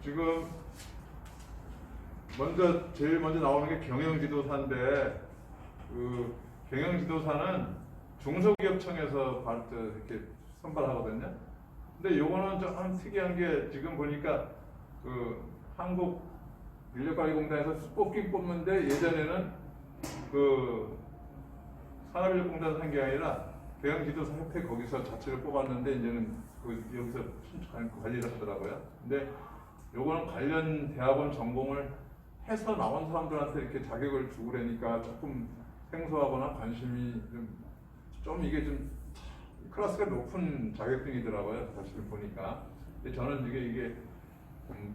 지금 제일 먼저 나오는 게 경영지도사인데, 그 경영지도사는 중소기업청에서 이렇게 선발하거든요. 근데 요거는 좀 특이한 게, 지금 보니까 그 한국인력관리공단에서 뽑긴 뽑는데, 예전에는 그 산업인력공단에서 한 게 아니라 경영지도사 협회 거기서 자체를 뽑았는데, 이제는 여기서 관리를 하더라고요. 근데 요거는 관련 대학원 전공을 해서 나온 사람들한테 이렇게 자격을 주고 그러니까 조금 생소하거나 관심이 좀 이게 좀 클래스가 높은 자격증이더라고요. 사실 보니까. 근데 저는 이게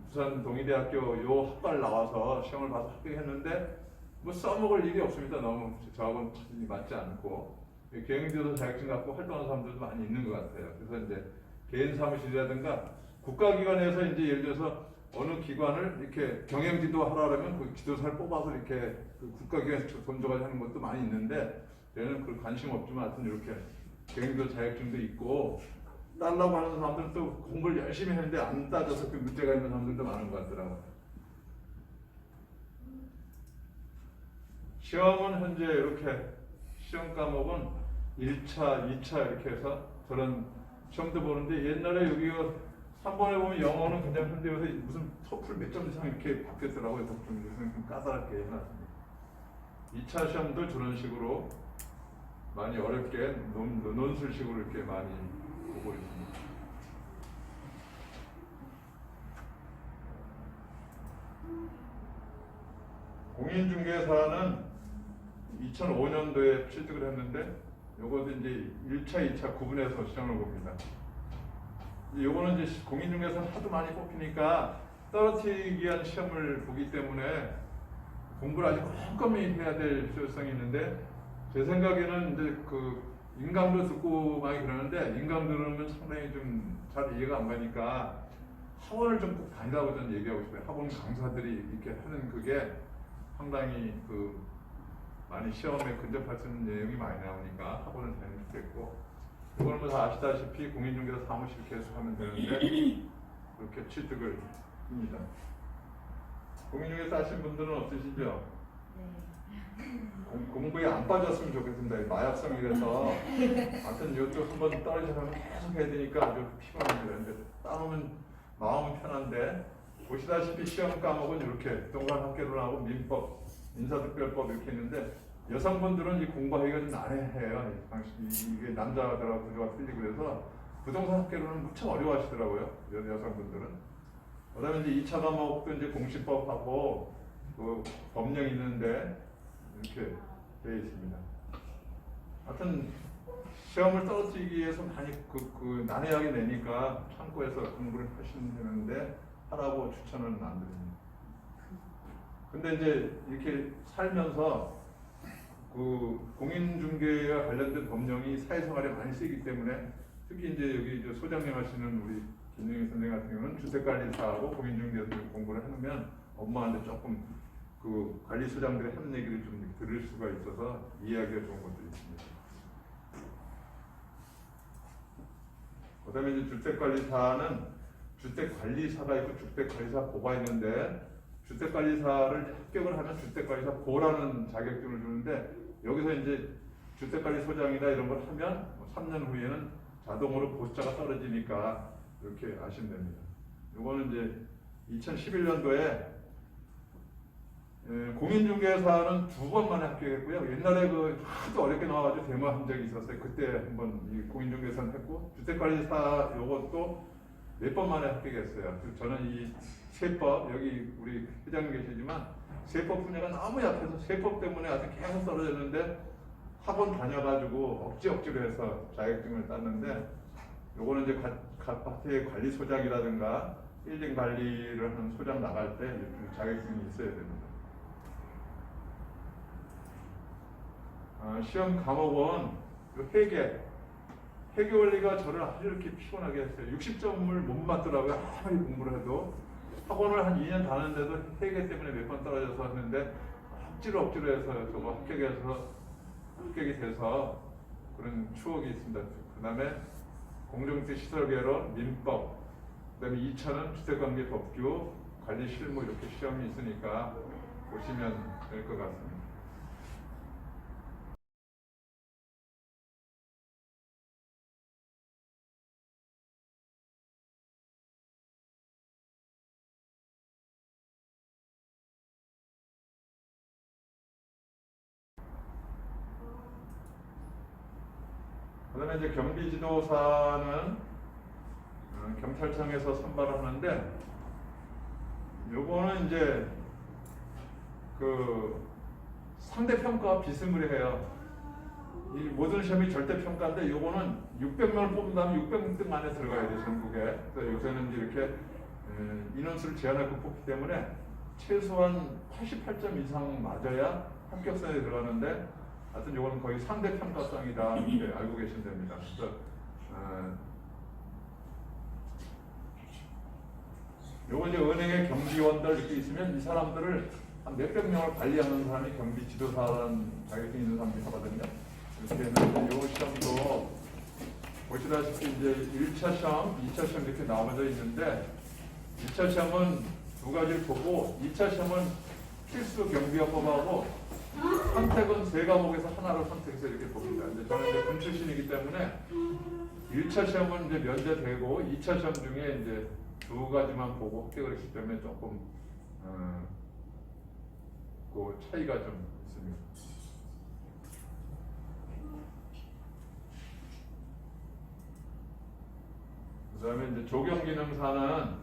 부산 동의대학교 요 학과를 나와서 시험을 봐서 합격했는데 뭐 써먹을 일이 없습니다. 너무 저하고는 맞지 않고. 경영지도사 자격증 갖고 활동하는 사람들도 많이 있는 것 같아요. 그래서 이제 개인 사무실이라든가 국가기관에서 이제 예를 들어서 어느 기관을 이렇게 경영지도 하라면 그 지도사를 뽑아서 이렇게 그 국가기관에서 돈 줘가지고 하는 것도 많이 있는데, 저는 그 관심 없지만 하여튼 이렇게 경영지도 자격증도 있고, 따려고 하는 사람들은 또 공부를 열심히 했는데 안 따져서 그 문제가 있는 사람들도 많은 것 같더라고요. 시험은 현재 이렇게 시험 과목은 1차, 2차 이렇게 해서 저런 시험도 보는데, 옛날에 여기가 3번에 보면 영어는 그냥 현대에서 무슨 토플 몇 점 이상 이렇게 바뀌었더라고요. 좀 까다롭게 해놨습니다. 2차 시험도 저런 식으로 많이 어렵게 논술식으로 이렇게 많이 보고 있습니다. 공인중개사는 2005년도에 취득을 했는데, 요것도 이제 1차, 2차 구분해서 시험을 봅니다. 요거는 이제 공인중개사는 하도 많이 뽑히니까 떨어뜨리기 위한 시험을 보기 때문에 공부를 아주 꼼꼼히 해야 될 필요성이 있는데, 제 생각에는 이제 그 인강도 듣고 많이 그러는데, 인강 들으면 상당히 좀 잘 이해가 안 가니까 학원을 좀 꼭 다니라고 저는 얘기하고 싶어요. 학원 강사들이 이렇게 하는 그게 상당히 많이 시험에 근접할 수 있는 내용이 많이 나오니까 학원을 다니면 좋겠고, 이거는 뭐 다 아시다시피 공인중개사 사무실 계속하면 되는데 그렇게 취득을 합니다. 공인중개사 하신 분들은 어떠시죠? 공부에 안 빠졌으면 좋겠습니다. 마약성이라서 하여튼 이쪽 한번 떨어지면 계속 해야 되니까 아주 피곤합니다. 근데 따놓으면 마음은 편한데, 보시다시피 시험 과목은 이렇게 동관학개론하고 민법, 인사특별법 이렇게 있는데, 여성분들은 이 공부하기가 좀 난해해요. 이게 남자들하고 구조가 틀리고 그래서 부동산 학개론은 무척 어려워하시더라고요. 여성분들은. 그다음에 이제 2차 과목도 이제 공시법하고 그 법령이 있는데 이렇게 되어 있습니다. 하여튼 시험을 떨어뜨리기 위해서 많이 난해하게 내니까 참고해서 공부를 하시면 되는데, 하라고 추천은 안 드립니다. 근데 이제 이렇게 살면서 그 공인중개와 관련된 법령이 사회생활에 많이 쓰이기 때문에, 특히 이제 여기 소장님 하시는 우리 김영희 선생님 같은 경우는 주택관리사하고 공인중개사를 공부를 해놓으면 엄마한테 조금 그 관리소장들이 하는 얘기를 좀 들을 수가 있어서 이해하기가 좋은 것들이 있습니다. 그 다음에 이제 주택관리사는 주택관리사가 있고 주택관리사보가 있는데, 주택관리사를 합격을 하면 주택관리사보라는 자격증을 주는데, 여기서 이제 주택관리소장이나 이런 걸 하면 3년 후에는 자동으로 보자가 떨어지니까 이렇게 아시면 됩니다. 이거는 이제 2011년도에 공인중개사는 2번 만에 합격했고요. 옛날에 하도 어렵게 나와가지고 데모한 적이 있었어요. 그때 한번 공인중개사는 했고, 주택관리사 요것도 몇 번 만에 합격했어요. 저는 이 세법, 여기 우리 회장님 계시지만 세법 분야가 너무 약해서 세법 때문에 아주 계속 떨어졌는데, 학원 다녀가지고 억지로 해서 자격증을 땄는데, 요거는 이제 각 파트의 관리소장이라든가 빌딩 관리를 하는 소장 나갈 때 자격증이 있어야 됩니다. 시험 과목은 회계 원리가 저를 아주 이렇게 피곤하게 했어요. 60점을 못 맞더라고요. 아무리 공부를 해도. 학원을 한 2년 다녔는데도 회계 때문에 몇 번 떨어져서 했는데, 억지로 해서 저거 합격이 돼서 그런 추억이 있습니다. 그 다음에 공정주택 시설개론, 민법, 그다음에 2차는 주택관계법규 관리 실무 이렇게 시험이 있으니까 보시면 될 것 같습니다. 그다음에 이제 경비지도사는 경찰청에서 선발을 하는데, 요거는 이제 그 상대평가와 비스무리해요. 이 모든 시험이 절대평가인데 요거는 600명을 뽑는다면 600등 안에 들어가야 돼, 전국에. 그래서 요새는 이렇게 인원수를 제한하고 뽑기 때문에 최소한 88점 이상 맞아야 합격선에 들어가는데, 하여튼 요거는 거의 상대평가성이다 이렇게 알고 계시면 됩니다. 그래서 요거 이제 은행의 경비원들 이렇게 있으면 이 사람들을 한 몇백 명을 관리하는 사람이 경비 지도사라는 자격증 있는 사람이 하거든요. 이렇게 했는데 요 시험도 보시다시피 이제 1차 시험, 2차 시험 이렇게 나눠져 있는데, 1차 시험은 두 가지를 보고 2차 시험은 필수 경비업법하고 선택은 세 과목에서 하나를 선택해서 이렇게 봅니다. 이제 저는 이제 군 출신이기 때문에 1차 시험은 이제 면제되고 2차 시험 중에 이제 두 가지만 보고 합격을 했기 때문에 조금 그 차이가 좀 있습니다. 그 다음에 이제 조경기능사는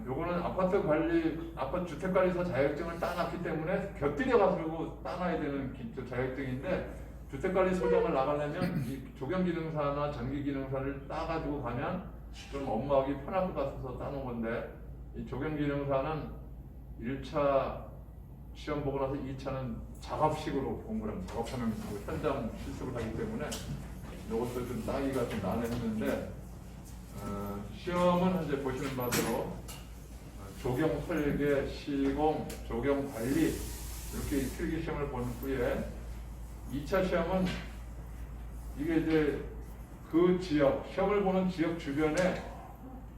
요거는 아파트 관리, 아파트 주택관리사 자격증을 따놨기 때문에 곁들여 가지고 따놔야 되는 자격증인데, 주택관리소장을 나가려면 이 조경기능사나 전기기능사를 따가지고 가면 좀 업무하기 편할 것 같아서 따놓은 건데, 이 조경기능사는 1차 시험 보고 나서 2차는 작업식으로 공부를 합니다. 작업하면 현장 실습을 하기 때문에 이것도 좀 따기가 좀 난해했는데, 시험은 현재 보시는 바대로 조경 설계, 시공, 조경 관리 이렇게 필기 시험을 본 후에 2차 시험은 이게 이제 그 지역, 시험을 보는 지역 주변에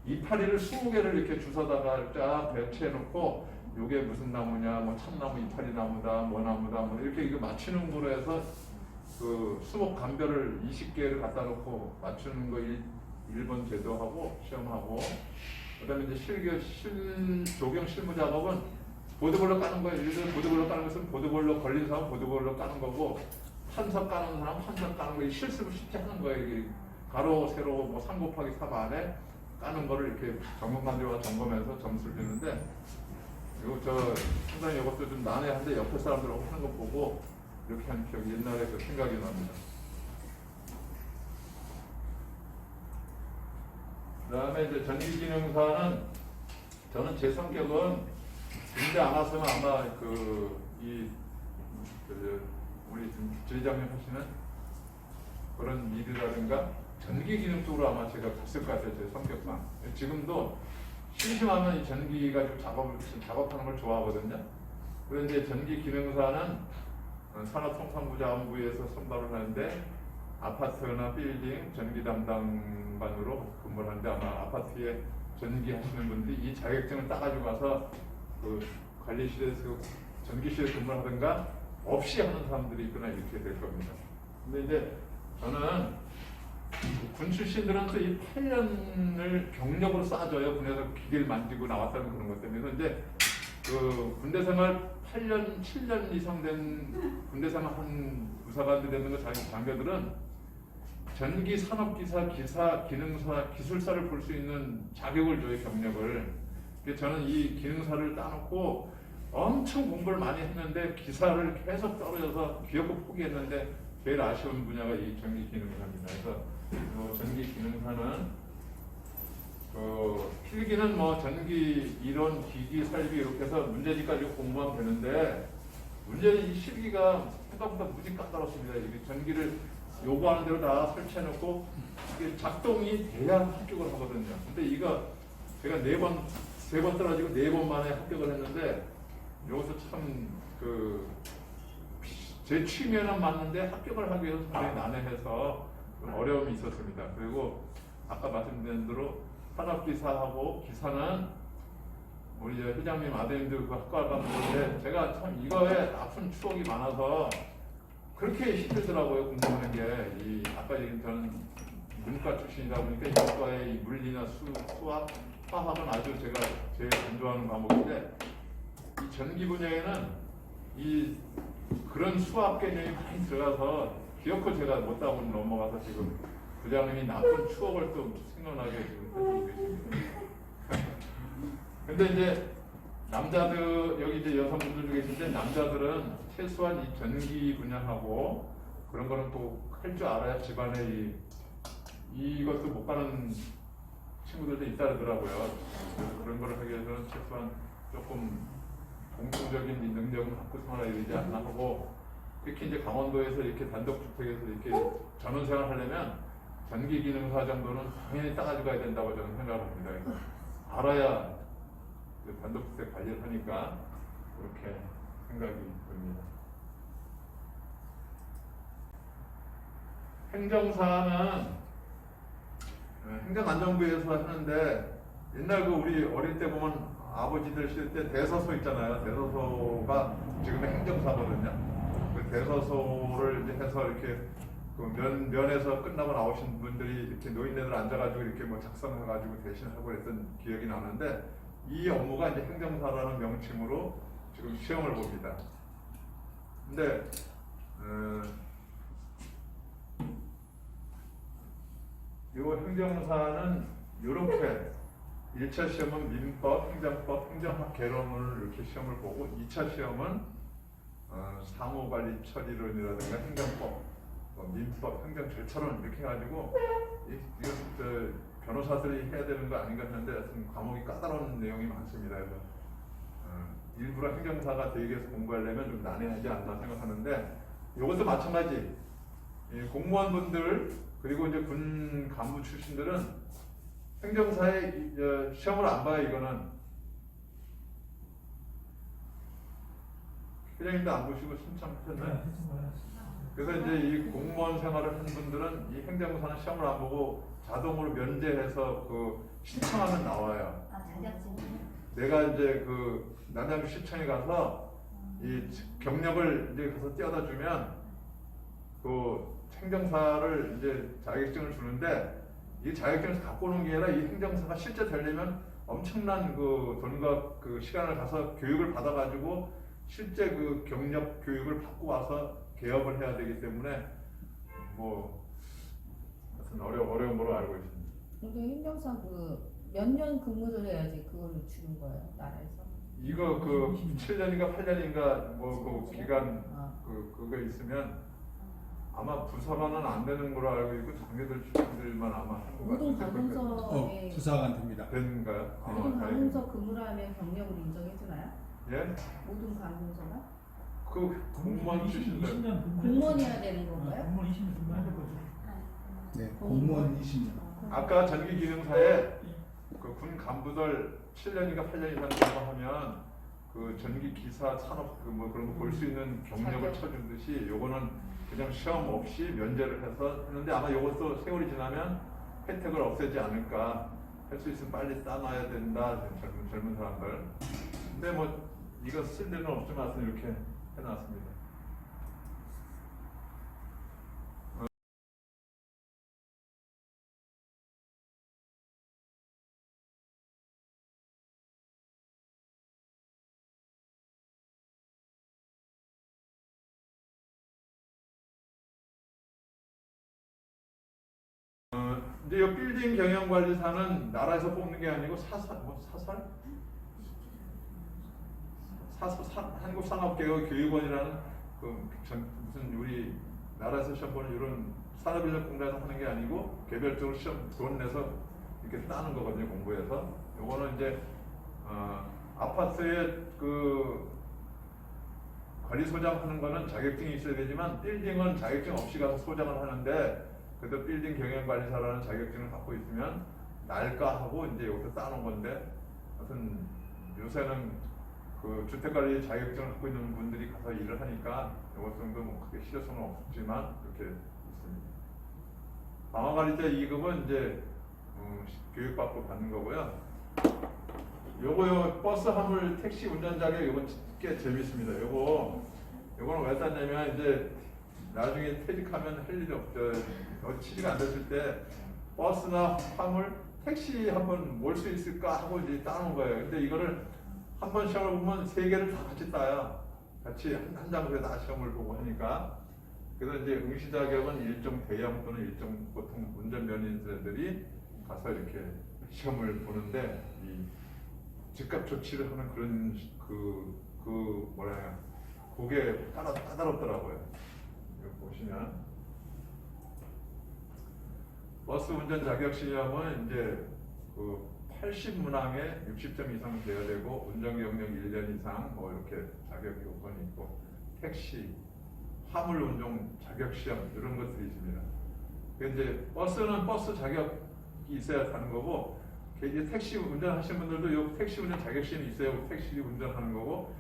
이파리를 20개를 이렇게 주워다가 쫙 배치해 놓고, 요게 무슨 나무냐, 뭐 참나무 이파리 나무다, 뭐 나무다, 뭐 이렇게 이거 맞추는 거로 해서 그 수목 감별을 20개를 갖다 놓고 맞추는 거 1번 제도하고 시험하고, 그 다음에 이제 조경 실무 작업은 보드볼로 까는 거예요. 예를 들어 보드볼로 까는 것은 보드볼로 걸린 사람 보드볼로 까는 거고, 한석 까는 사람 한석 까는 거, 실습을 쉽게 하는 거예요. 이게 가로, 세로, 뭐 3 곱하기 3 안에 까는 거를 이렇게 점검관들과 점검해서 점수를 주는데, 상당히 이것도 좀 난해한데 옆에 사람들하고 하는 거 보고 이렇게 한 기억이 옛날에 그 생각이 납니다. 그 다음에 이제 전기기능사는, 저는 제 성격은 군대 안 왔으면 아마 우리 지회장님 하시는 그런 일이라든가 전기기능 쪽으로 아마 제가 갔을 것 같아요. 제 성격상. 지금도 심심하면 이 전기가 좀 작업하는 걸 좋아하거든요. 그런데 전기기능사는 산업통상부자원부에서 선발을 하는데, 아파트나 빌딩 전기 담당반으로 근무를 하는데, 아마 아파트에 전기 하시는 분들이 이 자격증을 따가지고 가서 그 관리실에서 전기실에 근무를 하든가 없이 하는 사람들이 있거나 이렇게 될 겁니다. 근데 이제 저는 군 출신들은 또 이 8년을 경력으로 쌓아줘요. 군에서 기계를 만지고 나왔다는 그런 것 때문에. 그런데 그 군대 생활 8년, 7년 이상 된 군대 생활 한 부사관들 되는 거 자기 장교들은 전기 산업기사, 기사, 기능사, 기술사를 볼 수 있는 자격을 줘요, 경력을. 그래서 저는 이 기능사를 따놓고 엄청 공부를 많이 했는데 기사를 계속 떨어져서 기억고 포기했는데, 제일 아쉬운 분야가 이 전기기능사입니다. 그래서 전기기능사는 필기는 뭐 전기 이론, 기기, 설비 이렇게 해서 문제지까지 공부하면 되는데, 문제는 이 실기가 생각보다 무지 까다롭습니다. 이게 전기를 요구하는 대로 다 설치해놓고 이게 작동이 돼야 합격을 하거든요. 근데 이거 제가 3번 떨어지고 4번 만에 합격을 했는데, 여기서 참 제 취미에는 맞는데 합격을 하기 위해서 상당히 난해해서 어려움이 있었습니다. 그리고 아까 말씀드린 대로 산업기사하고 기사는 우리 이제 회장님 아드님들 그 학과 가는데 제가 참 이거에 아픈 추억이 많아서 그렇게 힘들더라고요. 공부하는 게. 이 아까 얘기한 저는 문과 출신이다 보니까 이과의 이 물리나 수학, 화학은 아주 제가 제일 안 좋아하는 과목인데 이 전기 분야에는 이 그런 수학 개념이 많이 들어가서 기어코 제가 못하고 넘어가서 지금 부장님이 나쁜 추억을 또 생각나게 지금 해주고 계십니다. 근데 이제 남자들 여기 이제 여성분들도 계신데 남자들은 최소한 이 전기 분야하고 그런 거는 또 할 줄 알아야 집안에 이것도 못 가는 친구들도 있다 그러더라고요. 그래서 그런 거를 하기 위해서는 최소한 조금 공통적인 능력을 갖고 생활해야 되지 않나 하고 특히 이제 강원도에서 이렇게 단독주택에서 이렇게 전원생활 하려면 전기기능사 정도는 당연히 따가지고 가야 된다고 저는 생각합니다. 그래서 알아야 단독주택 관리를 하니까 그렇게 생각이 듭니다. 행정사는 행정안전부에서 하는데 옛날 그 우리 어릴 때 보면 아버지들 시대 때 대서소 있잖아요. 대서소가 지금의 행정사거든요. 그 대서소를 이제 해서 이렇게 그 면에서 끝나고 나오신 분들이 이렇게 노인네들 앉아가지고 이렇게 뭐 작성해가지고 대신하고 그랬던 기억이 나는데 이 업무가 이제 행정사라는 명칭으로 지금 시험을 봅니다. 근데 이 행정사는 이렇게 1차 시험은 민법, 행정법, 행정학 개론을 이렇게 시험을 보고 2차 시험은 사무관리 처리론이라든가 행정법, 민법, 행정 절차론 이렇게 해가지고 이거 변호사들이 해야 되는 거 아닌가 했는데 하여튼 과목이 까다로운 내용이 많습니다. 그래서 일부러 행정사가 되기 위해서 공부하려면 좀 난해하지 않나 생각하는데 이것도 마찬가지. 공무원분들 그리고 이제 군 간부 출신들은 행정사에 시험을 안 봐요. 이거는 회장님도 안 보시고 신청하셨나요? 그래서 이제 이 공무원 생활을 한 분들은 이 행정사는 시험을 안 보고 자동으로 면제해서 그 신청하면 나와요. 아, 자격증. 내가 이제 그 남양주 시청에 가서 이 경력을 이제 가서 떼어다 주면 그 행정사를 이제 자격증을 주는데 이 자격증을 갖고 오는 게 아니라 이 행정사가 실제 되려면 엄청난 그 돈과 그 시간을 가서 교육을 받아가지고 실제 그 경력 교육을 받고 와서 개업을 해야 되기 때문에 뭐 하여튼 어려운 걸로 알고 있습니다. 근데 행정사 그 몇 년 근무를 해야지 그걸 주는 거예요, 나라에서? 이거 그 7년인가 8년인가 뭐 그 기간 그거 있으면 아마 부사관은 안 되는 걸로 알고 있고 장교들 출신들만 아마 하는 것 모든 같은데 관공서에 부사관 됩니다. 되는가요? 모든 관공서 근무를 하면 경력을 인정해 주나요? 예? 모든 관공서가? 그 공무원 출신들 공무원이어야 되는 건가요? 공무원 20년 근무해야 될 거죠. 네, 공무원 20년. 아까 전기기능사에 그 군 간부들 7년인가 8년 이상 근무하면 그 전기기사 산업 그 뭐 그런 거 볼 수 있는 경력을 쳐주듯이 요거는 그냥 시험 없이 면제를 해서 했는데 아마 요것도 세월이 지나면 혜택을 없애지 않을까. 할 수 있으면 빨리 따놔야 된다. 젊은 사람들. 근데 뭐 이거 쓸 데는 없지만 이렇게 해놨습니다. 이제 이 빌딩 경영관리사는 나라에서 뽑는 게 아니고 한국산업개혁교육원이라는 무슨 우리 나라에서 시험 보는 이런 산업인력공단에서 하는 게 아니고 개별적으로 시험 돈 내서 이렇게 따는 거거든요. 공부해서 요거는 이제 아파트에 그 관리소장 하는 거는 자격증이 있어야 되지만 빌딩은 자격증 없이 가서 소장을 하는데 그래도 빌딩 경영관리사라는 자격증을 갖고 있으면 날까하고 이제 여기서 따는 건데 하여튼 요새는 그 주택관리 자격증을 갖고 있는 분들이 가서 일을 하니까 이것 정도 뭐 크게 실효성은 없지만 그렇게 있습니다. 방화관리자 2급은 이제 교육받고 받는 거고요. 요거 버스 화물 택시 운전자격 요거 꽤 재밌습니다. 요거는 왜 땄냐면 이제 나중에 퇴직하면 할 일이 없죠. 취직이 안 됐을 때 버스나 화물, 택시 한번 몰 수 있을까 하고 이제 따는 거예요. 근데 이거를 한 번 시험을 보면 세 개를 다 같이 따요. 같이 한 장소에 다 시험을 보고 하니까. 그래서 이제 응시 자격은 일종 대형 또는 일종 보통 운전면허인들이 가서 이렇게 시험을 보는데 이 즉각 조치를 하는 그런 그게 까다롭더라고요. 여기 보시면 버스 운전 자격 시험은 이제 그 80문항에 60점 이상 돼야 되고 운전 경력 1년 이상 뭐 이렇게 자격 요건이 있고 택시, 화물 운송 자격 시험 이런 것들이 있습니다. 이제 버스는 버스 자격이 있어야 하는 거고 이제 택시 운전하시는 분들도 요 택시 운전 자격 시험이 있어야 택시 운전하는 거고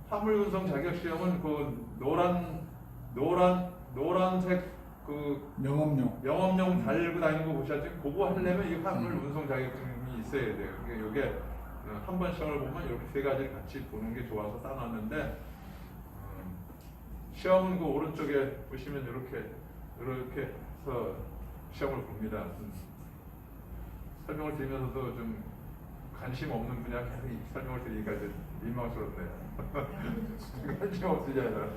화물 운송 자격 시험은 그 노란색 그 영업용 달고 다니는 거 보셨죠? 그거 하려면 이 화물 운송 자격증이 있어야 돼요. 그러니까 이게 한 번 시험을 보면 이렇게 세 가지를 같이 보는 게 좋아서 따놨는데 시험은 그 오른쪽에 보시면 이렇게 해서 시험을 봅니다. 설명을 드리면서도 좀 관심 없는 분야 계속 설명을 드리니까 이제 민망스럽네요. 관심 없으잖아요.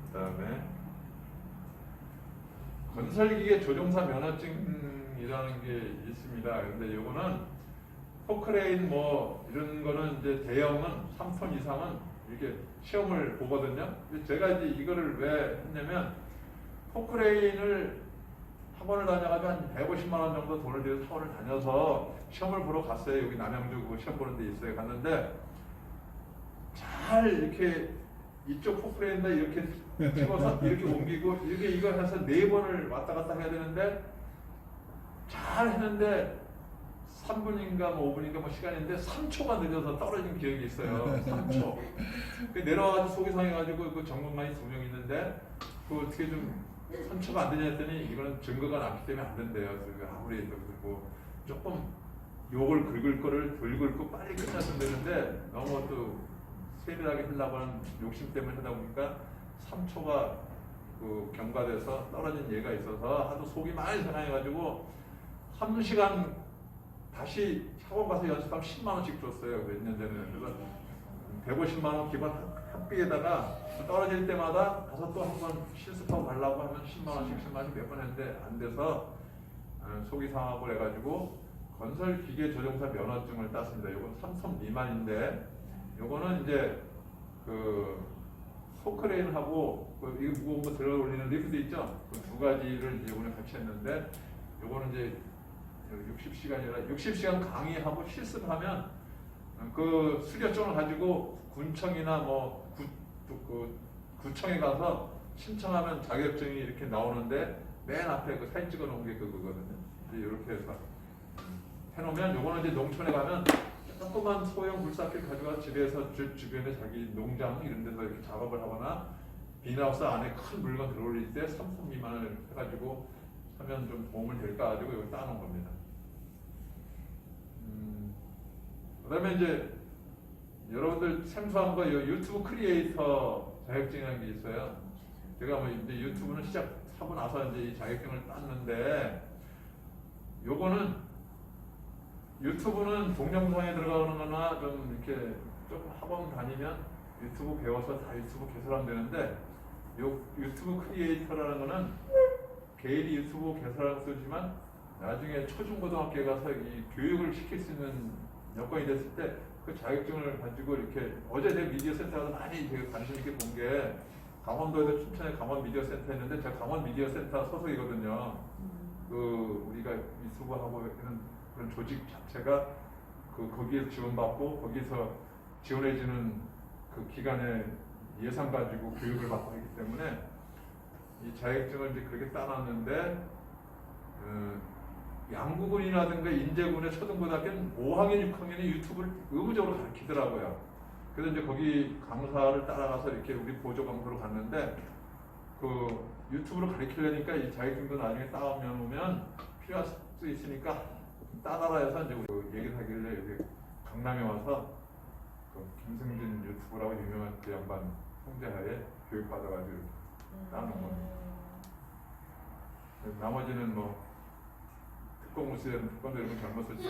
그다음에 건설기계 조종사 면허증이라는 게 있습니다. 근데 요거는 포크레인 뭐 이런 거는 이제 대형은 3톤 이상은 이렇게 시험을 보거든요. 근데 제가 이제 이거를 왜 했냐면 포크레인을 학원을 다녀가지고 한 150만 원 정도 돈을 들여서 학원을 다녀서 시험을 보러 갔어요. 여기 남양주 그 시험 보는 데 있어요. 갔는데 잘 이렇게 이쪽 포크레인에다 이렇게 집어서 이렇게 옮기고 이거 해서 4번을 왔다 갔다 해야 되는데 잘 했는데 3분인가 뭐 5분인가 뭐 시간인데 3초가 늦어서 떨어진 기억이 있어요. 3초. 내려와가지고 속이 상해가지고 그 전문가이 2명 있는데 그 어떻게 좀 3초가 안 되냐 했더니 이거는 증거가 남기 때문에 안 된대요. 그래서 아무리 뭐 조금 욕을 긁을 거를 덜 긁고 빨리 끝났으면 되는데 너무 또 세밀하게 하려고 하는 욕심 때문에 하다 보니까 3초가 그 경과돼서 떨어진 예가 있어서 하도 속이 많이 상해가지고 1시간 다시 학원 가서 연습하면 10만 원씩 줬어요. 몇 년 전에. 그래서 150만 원 기본 학비에다가 떨어질 때마다 가서 또 한 번 실습하고 가려고 하면 10만 원씩 몇 번 했는데 안 돼서 속이 상하고 그래가지고 건설기계 조종사 면허증을 땄습니다. 이건 3톤 미만인데 요거는 이제 그 포크레인하고 이거 무거운 거 들어 올리는 리프트 있죠? 그 2가지를 이제 이번에 같이 했는데 요거는 이제 60시간 강의하고 실습하면 그 수료증을 가지고 군청이나 뭐 구청에 가서 신청하면 자격증이 이렇게 나오는데 맨 앞에 그 사진 찍어 놓은 게 그거거든요. 이렇게 해서 해놓으면 요거는 이제 농촌에 가면 조그만 소형 물사길 가져가 집에서 주변에 자기 농장 이런 데서 이렇게 작업을 하거나 비닐하우스 안에 큰 물건 들어올릴 때 3톤 미만을 해가지고 하면 좀 도움을 될까 가지고 여기 따놓은 겁니다. 그 다음에 이제 여러분들 생소한 거 유튜브 크리에이터 자격증이라는 게 있어요. 제가 뭐 이제 유튜브는 시작하고 나서 이제 이 자격증을 땄는데 요거는 유튜브는 동영상에 들어가는 거나 좀 이렇게 조금 학원 다니면 유튜브 배워서 다 유튜브 개설하면 되는데 요 유튜브 크리에이터라는 거는 개인이 유튜브 개설하고 쓰지만 나중에 초중고등학교에 가서 이 교육을 시킬 수 있는 여건이 됐을 때 그 자격증을 가지고 이렇게 어제 내 미디어 센터에서 많이 되게 관심 있게 본 게 강원도에도 춘천에 강원 미디어 센터 있는데 제가 강원 미디어 센터 소속이거든요. 그 우리가 유튜브하고 이런 그런 조직 자체가 거기에서 지원받고 거기서 지원해주는 그 기관의 예산 가지고 교육을 받고 있기 때문에 이 자격증을 이제 그렇게 따놨는데 양구군이라든가 인제군의 초등고등학교는 5학년, 6학년이 유튜브를 의무적으로 가르치더라고요. 그래서 이제 거기 강사를 따라가서 이렇게 우리 보조 강사로 갔는데 그 유튜브로 가르치려니까 이 자격증도 나중에 따오면 필요할 수 있으니까 따라라 해서 이제 우리 얘기를 하길래 여기 강남에 와서 그 김승진 유튜브라고 유명한 그 양반 형제하에 교육받아가지고 따는 겁니다. 나머지는 뭐 특공무수는 특권도 이런 거 잘못 썼지.